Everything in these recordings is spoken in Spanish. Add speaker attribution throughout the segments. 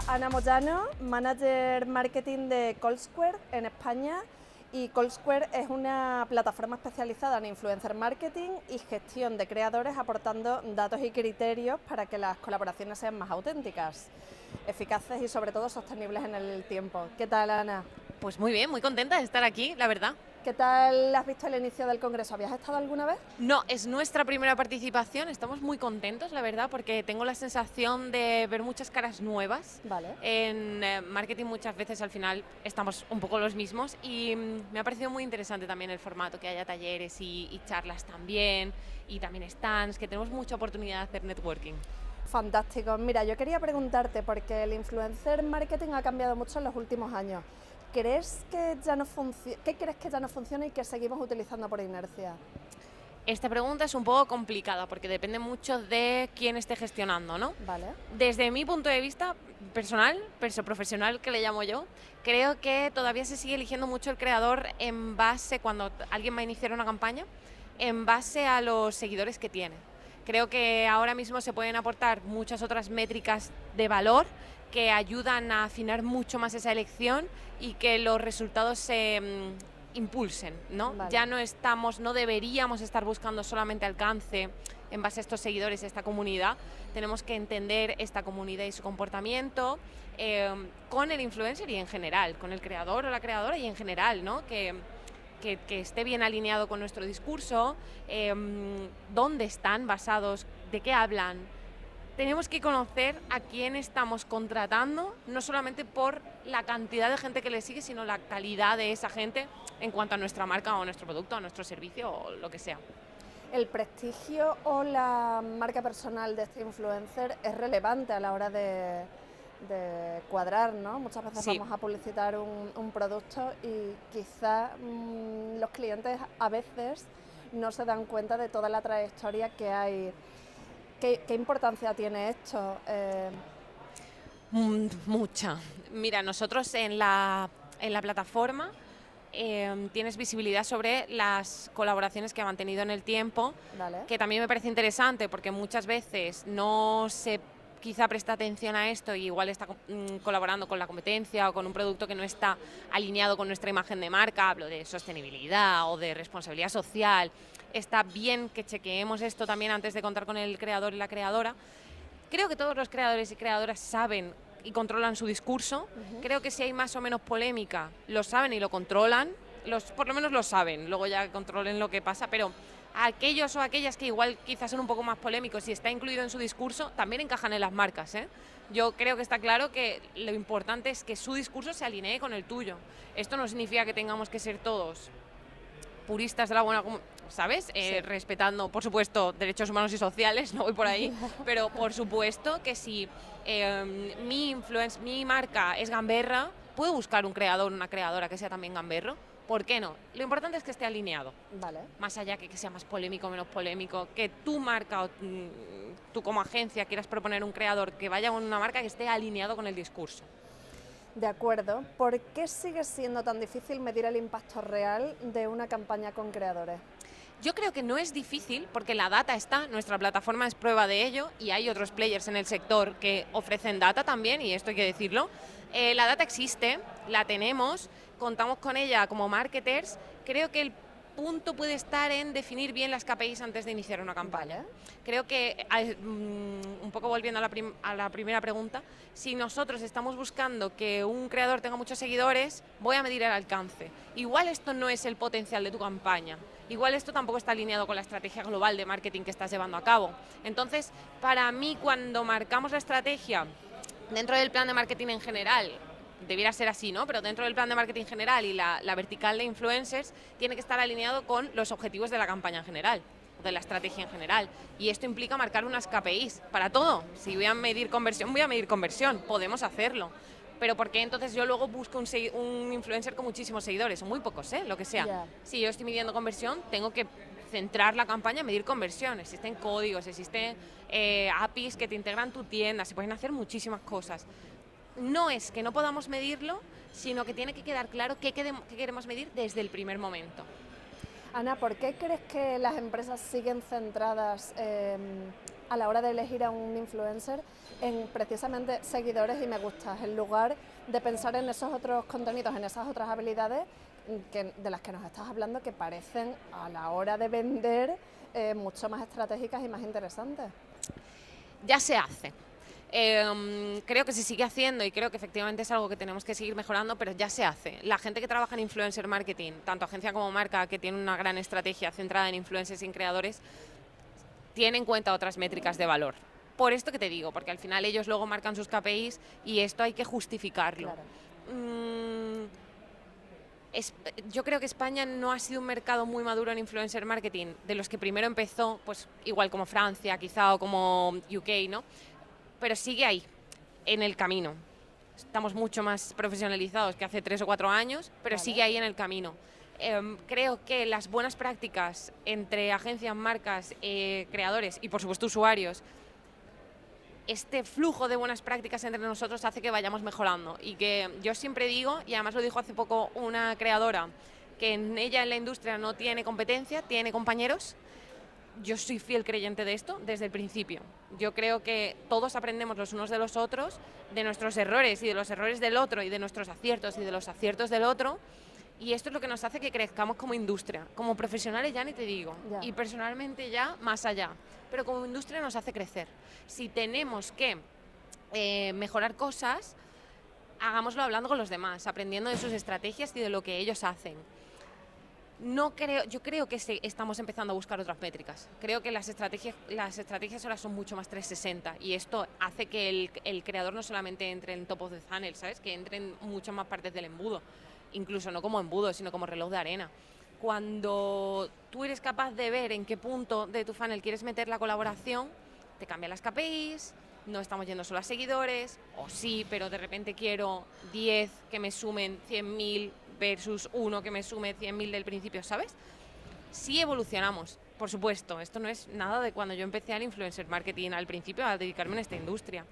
Speaker 1: a Ana Moyano, manager marketing de Callsquare en España. Y Callsquare es una plataforma especializada en influencer marketing y gestión de creadores, aportando datos y criterios para que las colaboraciones sean más auténticas, eficaces y sobre todo sostenibles en el tiempo. ¿Qué tal, Ana?
Speaker 2: Pues muy bien, muy contenta de estar aquí, la verdad.
Speaker 1: ¿Qué tal has visto el inicio del Congreso? ¿Habías estado alguna vez?
Speaker 2: No, es nuestra primera participación, estamos muy contentos, la verdad, porque tengo la sensación de ver muchas caras nuevas.
Speaker 1: Vale.
Speaker 2: En marketing muchas veces al final estamos un poco los mismos y me ha parecido muy interesante también el formato, que haya talleres y charlas también, y también stands, que tenemos mucha oportunidad de hacer networking.
Speaker 1: Fantástico. Mira, yo quería preguntarte, porque el influencer marketing ha cambiado mucho en los últimos años. ¿Crees que ya no ¿Qué crees que ya no funciona y que seguimos utilizando por inercia?
Speaker 2: Esta pregunta es un poco complicada porque depende mucho de quién esté gestionando, ¿no?
Speaker 1: Vale.
Speaker 2: Desde mi punto de vista personal, profesional que le llamo yo, creo que todavía se sigue eligiendo mucho el creador en base, cuando alguien va a iniciar una campaña, en base a los seguidores que tiene. Creo que ahora mismo se pueden aportar muchas otras métricas de valor que ayudan a afinar mucho más esa elección y que los resultados se impulsen, ¿no?
Speaker 1: Vale.
Speaker 2: Ya no deberíamos estar buscando solamente alcance en base a estos seguidores, esta comunidad. Tenemos que entender esta comunidad y su comportamiento con el influencer y en general, con el creador o la creadora y en general, ¿no? Que esté bien alineado con nuestro discurso, dónde están basados, de qué hablan. Tenemos que conocer a quién estamos contratando, no solamente por la cantidad de gente que le sigue, sino la calidad de esa gente en cuanto a nuestra marca o nuestro producto o nuestro servicio o lo que sea.
Speaker 1: ¿El prestigio o la marca personal de este influencer es relevante a la hora de cuadrar, ¿no? Muchas veces
Speaker 2: Sí.
Speaker 1: vamos a publicitar un producto y quizá los clientes a veces no se dan cuenta de toda la trayectoria que hay. ¿Qué importancia tiene esto?
Speaker 2: Mucha. Mira, nosotros en la plataforma tienes visibilidad sobre las colaboraciones que han mantenido en el tiempo,
Speaker 1: Vale.
Speaker 2: que también me parece interesante porque muchas veces no se quizá presta atención a esto y igual está colaborando con la competencia o con un producto que no está alineado con nuestra imagen de marca. Hablo de sostenibilidad o de responsabilidad social. Está bien que chequeemos esto también antes de contar con el creador y la creadora. Creo que todos los creadores y creadoras saben y controlan su discurso. Creo que si hay más o menos polémica, lo saben y lo controlan. Por lo menos lo saben, luego ya controlen lo que pasa, pero aquellos o aquellas que igual quizás son un poco más polémicos y está incluido en su discurso, también encajan en las marcas, ¿eh? Yo creo que está claro que lo importante es que su discurso se alinee con el tuyo. Esto no significa que tengamos que ser todos puristas de la buena, ¿sabes?
Speaker 1: Sí.
Speaker 2: Respetando, por supuesto, derechos humanos y sociales, no voy por ahí, pero por supuesto que si mi marca es gamberra, puedo buscar un creador, una creadora que sea también gamberro. ¿Por qué no? Lo importante es que esté alineado.
Speaker 1: Vale.
Speaker 2: Más allá que sea más polémico o menos polémico, que tu marca o tú como agencia quieras proponer un creador que vaya con una marca que esté alineado con el discurso.
Speaker 1: De acuerdo. ¿Por qué sigue siendo tan difícil medir el impacto real de una campaña con creadores?
Speaker 2: Yo creo que no es difícil porque la data está, nuestra plataforma es prueba de ello y hay otros players en el sector que ofrecen data también, y esto hay que decirlo. La data existe, la tenemos, contamos con ella como marketers. Creo que el punto puede estar en definir bien las KPIs antes de iniciar una campaña.
Speaker 1: Vale.
Speaker 2: Creo que, un poco volviendo a la primera pregunta, si nosotros estamos buscando que un creador tenga muchos seguidores, voy a medir el alcance. Igual esto no es el potencial de tu campaña. Igual esto tampoco está alineado con la estrategia global de marketing que estás llevando a cabo. Entonces, para mí, cuando marcamos la estrategia dentro del plan de marketing en general, debiera ser así, ¿no? Pero dentro del plan de marketing general y la vertical de influencers tiene que estar alineado con los objetivos de la campaña en general, de la estrategia en general. Y esto implica marcar unas KPIs para todo. Si voy a medir conversión, voy a medir conversión. Podemos hacerlo. Pero ¿por qué entonces yo luego busco un influencer con muchísimos seguidores? Son muy pocos, lo que sea.
Speaker 1: Yeah.
Speaker 2: Si yo estoy midiendo conversión, tengo que centrar la campaña en medir conversión. Existen códigos, existen APIs que te integran tu tienda, se pueden hacer muchísimas cosas. No es que no podamos medirlo, sino que tiene que quedar claro qué queremos medir desde el primer momento.
Speaker 1: Ana, ¿por qué crees que las empresas siguen centradas a la hora de elegir a un influencer en precisamente seguidores y me gustas, en lugar de pensar en esos otros contenidos, en esas otras habilidades de las que nos estás hablando, que parecen a la hora de vender mucho más estratégicas y más interesantes.
Speaker 2: Ya se hace. Creo que se sigue haciendo y creo que efectivamente es algo que tenemos que seguir mejorando, pero ya se hace. La gente que trabaja en influencer marketing, tanto agencia como marca, que tiene una gran estrategia centrada en influencers y en creadores, tiene en cuenta otras métricas de valor. Por esto que te digo, porque al final ellos luego marcan sus KPIs y esto hay que justificarlo. Claro. Yo creo que España no ha sido un mercado muy maduro en influencer marketing, de los que primero empezó, pues igual como Francia quizá o como UK, ¿no? Pero sigue ahí, en el camino. Estamos mucho más profesionalizados que hace 3 o 4 años, pero sigue ahí en el camino. Creo que las buenas prácticas entre agencias, marcas, creadores y por supuesto usuarios, este flujo de buenas prácticas entre nosotros hace que vayamos mejorando. Y que yo siempre digo, y además lo dijo hace poco una creadora, que en la industria no tiene competencia, tiene compañeros. Yo soy fiel creyente de esto desde el principio. Yo creo que todos aprendemos los unos de los otros, de nuestros errores y de los errores del otro, y de nuestros aciertos y de los aciertos del otro, y esto es lo que nos hace que crezcamos como industria. Como profesionales ya ni te digo, y personalmente ya más allá, pero como industria nos hace crecer. Si tenemos que mejorar cosas, hagámoslo hablando con los demás, aprendiendo de sus estrategias y de lo que ellos hacen. Yo creo que estamos empezando a buscar otras métricas. Creo que las estrategias ahora son mucho más 360 y esto hace que el creador no solamente entre en top of the funnel, ¿sabes? Que entre en muchas más partes del embudo, incluso no como embudo, sino como reloj de arena. Cuando tú eres capaz de ver en qué punto de tu funnel quieres meter la colaboración, te cambian las KPIs, no estamos yendo solo a seguidores, o sí, pero de repente quiero 10 que me sumen 100.000 versus uno que me sume 100.000 del principio, ¿sabes? Sí evolucionamos, por supuesto. Esto no es nada de cuando yo empecé al influencer marketing al principio a dedicarme en esta industria.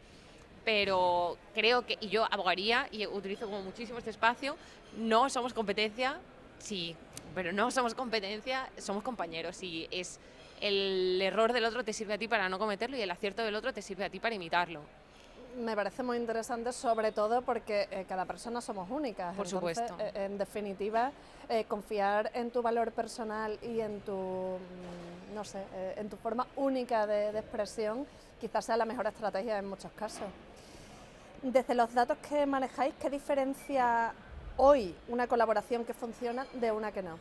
Speaker 2: Pero creo que, y yo abogaría y utilizo como muchísimo este espacio, no somos competencia, sí, pero no somos competencia, somos compañeros y es el error del otro te sirve a ti para no cometerlo y el acierto del otro te sirve a ti para imitarlo.
Speaker 1: Me parece muy interesante, sobre todo porque cada persona somos únicas.
Speaker 2: Por supuesto.
Speaker 1: En definitiva, confiar en tu valor personal y en tu, no sé, en tu forma única de expresión, quizás sea la mejor estrategia en muchos casos. Desde los datos que manejáis, ¿qué diferencia hoy una colaboración que funciona de una que no?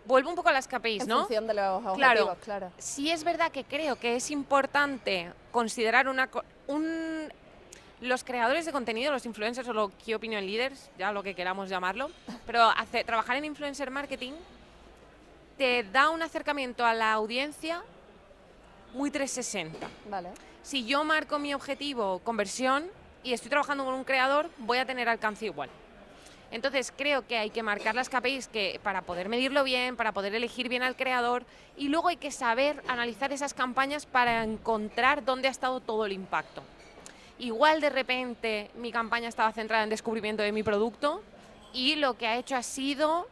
Speaker 2: Vuelvo un poco a las KPIs, ¿no?
Speaker 1: En función de los objetivos, claro.
Speaker 2: Sí es verdad que creo que es importante considerar los creadores de contenido, los influencers o los key opinion leaders, ya lo que queramos llamarlo, pero trabajar en influencer marketing te da un acercamiento a la audiencia muy 360.
Speaker 1: Vale.
Speaker 2: Si yo marco mi objetivo conversión y estoy trabajando con un creador, voy a tener alcance igual. Entonces creo que hay que marcar las KPIs para poder medirlo bien, para poder elegir bien al creador y luego hay que saber analizar esas campañas para encontrar dónde ha estado todo el impacto. Igual de repente mi campaña estaba centrada en descubrimiento de mi producto y lo que ha hecho ha sido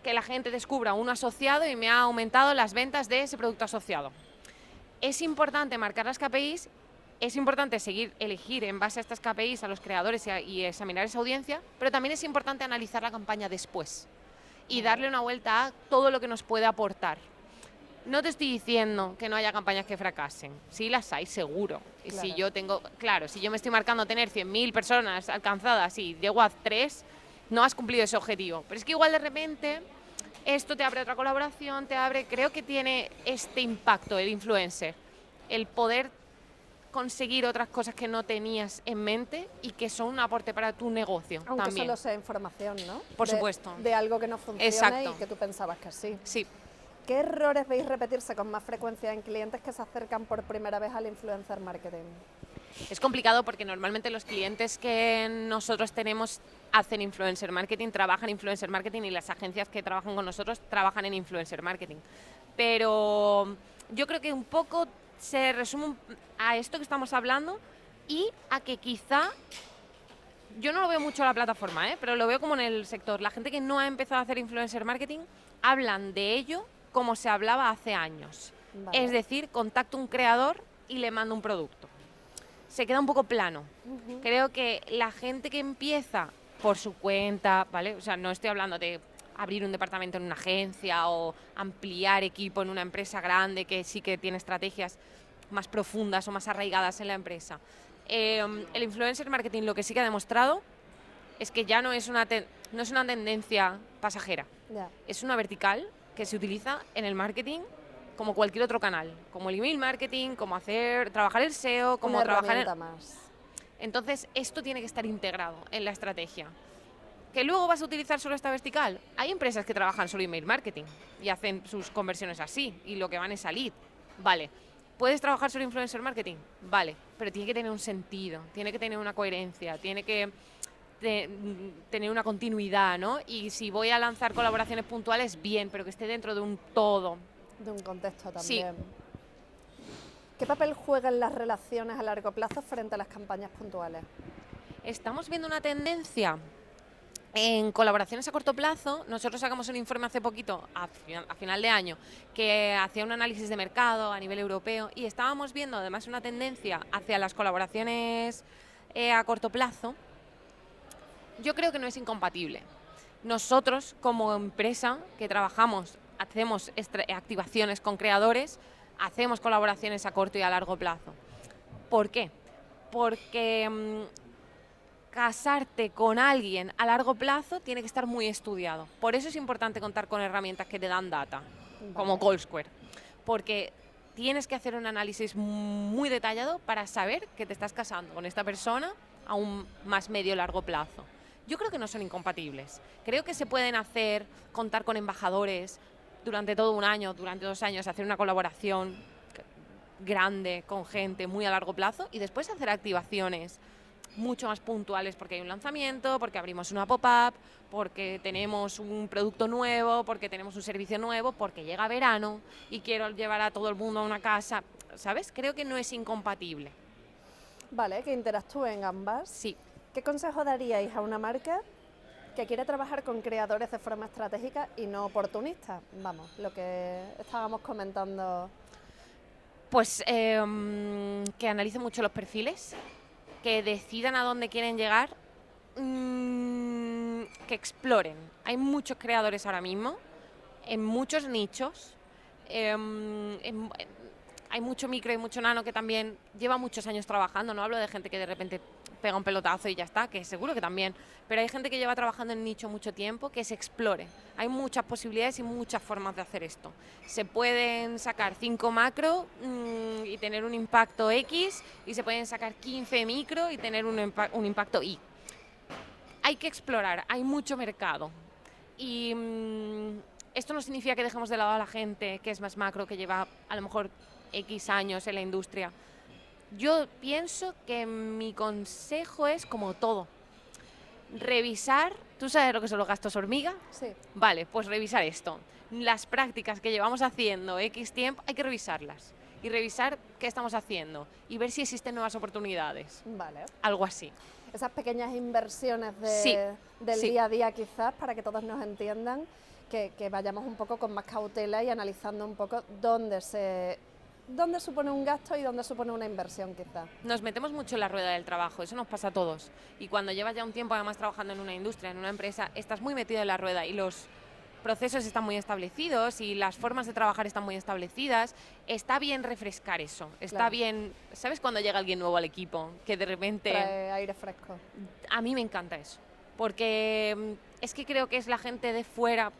Speaker 2: que la gente descubra un asociado y me ha aumentado las ventas de ese producto asociado. Es importante marcar las KPIs. Es importante elegir en base a estas KPIs a los creadores y examinar esa audiencia, pero también es importante analizar la campaña después y darle una vuelta a todo lo que nos puede aportar. No te estoy diciendo que no haya campañas que fracasen, sí las hay seguro. Y claro. Si yo me estoy marcando tener 100.000 personas alcanzadas y llego a 3, no has cumplido ese objetivo. Pero es que igual de repente esto te abre otra colaboración, creo que tiene este impacto el influencer, el poder conseguir otras cosas que no tenías en mente y que son un aporte para tu negocio.
Speaker 1: Aunque
Speaker 2: también.
Speaker 1: Solo sea información, ¿no?
Speaker 2: Por supuesto.
Speaker 1: De algo que no funciona.
Speaker 2: Exacto.
Speaker 1: Y que tú pensabas que sí.
Speaker 2: Sí.
Speaker 1: ¿Qué errores veis repetirse con más frecuencia en clientes que se acercan por primera vez al influencer marketing?
Speaker 2: Es complicado porque normalmente los clientes que nosotros tenemos hacen influencer marketing, trabajan influencer marketing y las agencias que trabajan con nosotros trabajan en influencer marketing. Pero yo creo que un poco se resume a esto que estamos hablando y a que quizá yo no lo veo mucho en la plataforma, pero lo veo como en el sector. La gente que no ha empezado a hacer influencer marketing hablan de ello como se hablaba hace años.
Speaker 1: Vale.
Speaker 2: Es decir, contacto a un creador y le mando un producto. Se queda un poco plano. Creo que la gente que empieza por su cuenta, ¿vale? O sea, no estoy hablando de abrir un departamento en una agencia o ampliar equipo en una empresa grande que sí que tiene estrategias más profundas o más arraigadas en la empresa. El influencer marketing lo que sí que ha demostrado es que ya no es una tendencia pasajera.
Speaker 1: Ya.
Speaker 2: Es una vertical que se utiliza en el marketing como cualquier otro canal, como el email marketing, como trabajar el SEO, como
Speaker 1: Una
Speaker 2: trabajar
Speaker 1: herramienta más.
Speaker 2: Entonces, esto tiene que estar integrado en la estrategia. ¿Que luego vas a utilizar solo esta vertical? Hay empresas que trabajan solo email marketing y hacen sus conversiones así y lo que van es a lead. Vale. ¿Puedes trabajar solo influencer marketing? Vale, pero tiene que tener un sentido, tiene que tener una coherencia, tiene que tener una continuidad, ¿no? Y si voy a lanzar colaboraciones puntuales, bien, pero que esté dentro de un todo.
Speaker 1: De un contexto también.
Speaker 2: Sí.
Speaker 1: ¿Qué papel juegan las relaciones a largo plazo frente a las campañas puntuales?
Speaker 2: Estamos viendo una tendencia en colaboraciones a corto plazo. Nosotros sacamos un informe hace poquito, a final de año, que hacía un análisis de mercado a nivel europeo y estábamos viendo además una tendencia hacia las colaboraciones a corto plazo. Yo creo que no es incompatible. Nosotros, como empresa que trabajamos, hacemos activaciones con creadores, hacemos colaboraciones a corto y a largo plazo. ¿Por qué? Porque casarte con alguien a largo plazo tiene que estar muy estudiado. Por eso es importante contar con herramientas que te dan data, como CallSquare. Porque tienes que hacer un análisis muy detallado para saber que te estás casando con esta persona a un más medio-largo plazo. Yo creo que no son incompatibles. Creo que se pueden contar con embajadores durante todo un año, durante 2 años, hacer una colaboración grande con gente muy a largo plazo y después hacer activaciones mucho más puntuales porque hay un lanzamiento, porque abrimos una pop-up, porque tenemos un producto nuevo, porque tenemos un servicio nuevo, porque llega verano y quiero llevar a todo el mundo a una casa, ¿sabes? Creo que no es incompatible.
Speaker 1: Vale, que interactúen ambas.
Speaker 2: Sí.
Speaker 1: ¿Qué consejo daríais a una marca que quiere trabajar con creadores de forma estratégica y no oportunista? Vamos, lo que estábamos comentando.
Speaker 2: Pues que analicen mucho los perfiles, que decidan a dónde quieren llegar, que exploren. Hay muchos creadores ahora mismo, en muchos nichos, hay mucho micro y mucho nano que también lleva muchos años trabajando. No hablo de gente que de repente pega un pelotazo y ya está, que seguro que también, pero hay gente que lleva trabajando en nicho mucho tiempo, que se explore. Hay muchas posibilidades y muchas formas de hacer esto. Se pueden sacar 5 macro y tener un impacto X, y se pueden sacar 15 micro y tener un impacto Y. Hay que explorar, hay mucho mercado. Y esto no significa que dejemos de lado a la gente que es más macro, que lleva a lo mejor X años en la industria. Yo pienso que mi consejo es como todo. Revisar, ¿tú sabes lo que son los gastos hormiga?
Speaker 1: Sí.
Speaker 2: Vale, pues revisar esto. Las prácticas que llevamos haciendo X tiempo, hay que revisarlas. Y revisar qué estamos haciendo. Y ver si existen nuevas oportunidades.
Speaker 1: Vale.
Speaker 2: Algo así.
Speaker 1: Esas pequeñas inversiones del
Speaker 2: Sí.
Speaker 1: día a día quizás, para que todos nos entiendan, que vayamos un poco con más cautela y analizando un poco dónde supone un gasto y dónde supone una inversión quizás.
Speaker 2: Nos metemos mucho en la rueda del trabajo, eso nos pasa a todos. Y cuando llevas ya un tiempo además trabajando en una industria, en una empresa, estás muy metido en la rueda y los procesos están muy establecidos y las formas de trabajar están muy establecidas. Está bien refrescar eso, está
Speaker 1: Claro.
Speaker 2: bien. ¿Sabes cuando llega alguien nuevo al equipo? Que de repente...
Speaker 1: Trae aire fresco.
Speaker 2: A mí me encanta eso, porque es que creo que es la gente de fuera,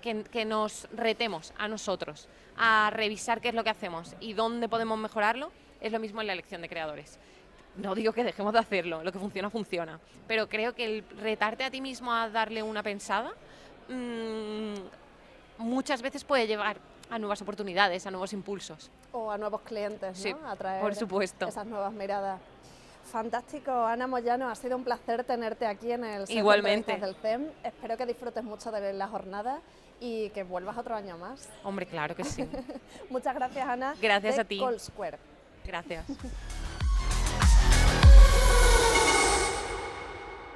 Speaker 2: que nos retemos a nosotros a revisar qué es lo que hacemos y dónde podemos mejorarlo. Es lo mismo en la elección de creadores. No digo que dejemos de hacerlo, lo que funciona, funciona. Pero creo que el retarte a ti mismo a darle una pensada muchas veces puede llevar a nuevas oportunidades, a nuevos impulsos.
Speaker 1: O a nuevos clientes, ¿no?
Speaker 2: Sí,
Speaker 1: A traer
Speaker 2: por supuesto.
Speaker 1: esas nuevas miradas. Fantástico, Ana Moyano, ha sido un placer tenerte aquí en el Centro de
Speaker 2: Igualmente.
Speaker 1: Entrevistas del CEM. Espero que disfrutes mucho de la jornada y que vuelvas otro año más.
Speaker 2: Hombre, claro que sí.
Speaker 1: Muchas gracias, Ana.
Speaker 2: Gracias
Speaker 1: de
Speaker 2: a ti.
Speaker 1: CallSquare.
Speaker 2: Gracias.